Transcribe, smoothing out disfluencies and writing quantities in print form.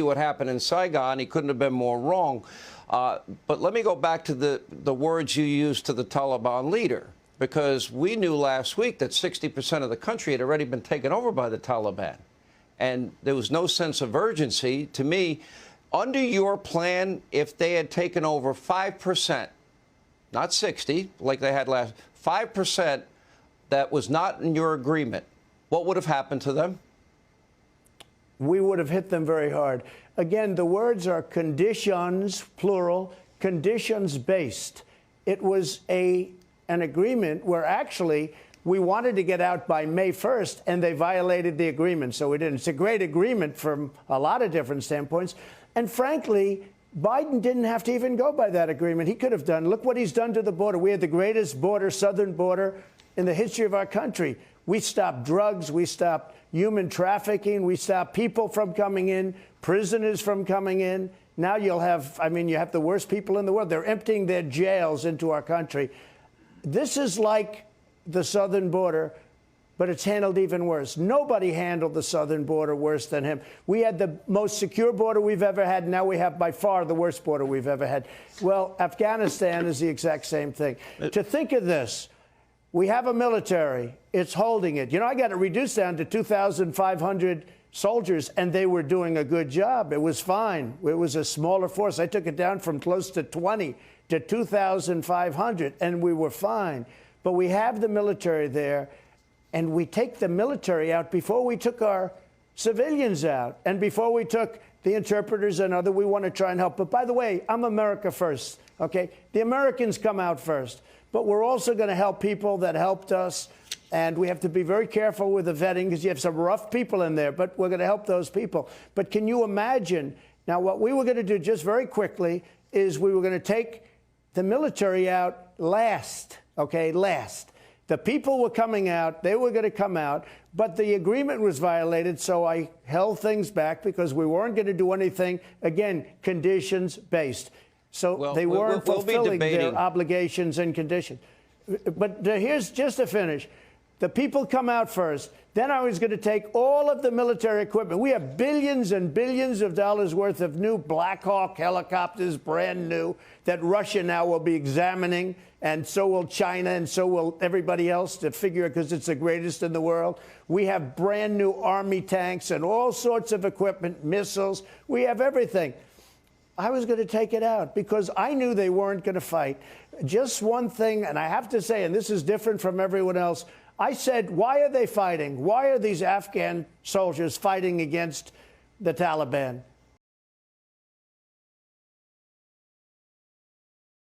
what happened in Saigon. He couldn't have been more wrong. But let me go back to the words you used to the Taliban leader, because we knew last week that 60% of the country had already been taken over by the Taliban. And there was no sense of urgency. To me, under your plan, if they had taken over 5%, not 60, like they had last, 5% that was not in your agreement, what would have happened to them? We would have hit them very hard. Again, the words are conditions, plural, conditions-based. It was an agreement where actually we wanted to get out by May 1st, and they violated the agreement, so we didn't. It's a great agreement from a lot of different standpoints. And frankly, Biden didn't have to even go by that agreement. He could have done. Look what he's done to the border. We had the greatest border, southern border, in the history of our country. We stopped drugs. We stopped human trafficking. We stopped people from coming in, prisoners from coming in. Now you'll have, you have the worst people in the world. They're emptying their jails into our country. This is like the southern border, but it's handled even worse. Nobody handled the southern border worse than him. We had the most secure border we've ever had. Now we have by far the worst border we've ever had. Well, Afghanistan is the exact same thing. To think of this, we have a military. It's holding it. I got it reduced down to 2,500 soldiers, and they were doing a good job. It was fine. It was a smaller force. I took it down from close to 20 to 2,500, and we were fine. But we have the military there, and we take the military out before we took our civilians out and before we took the interpreters and other. We want to try and help. But by the way, I'm America first, okay? The Americans come out first. But we're also going to help people that helped us. And we have to be very careful with the vetting because you have some rough people in there. But we're going to help those people. But can you imagine? Now, what we were going to do just very quickly is we were going to take the military out last, okay, last. The people were coming out. They were going to come out. But the agreement was violated, so I held things back because we weren't going to do anything, again, conditions-based. So they weren't fulfilling their obligations and conditions. But here's just to finish. The people come out first. Then I was going to take all of the military equipment. We have billions and billions of dollars worth of new Black Hawk helicopters, brand new, that Russia now will be examining, and so will China, and so will everybody else to figure it because it's the greatest in the world. We have brand new Army tanks and all sorts of equipment, missiles. We have everything. I was going to take it out because I knew they weren't going to fight. Just one thing, and I have to say, and this is different from everyone else, I said, why are they fighting? Why are these Afghan soldiers fighting against the Taliban?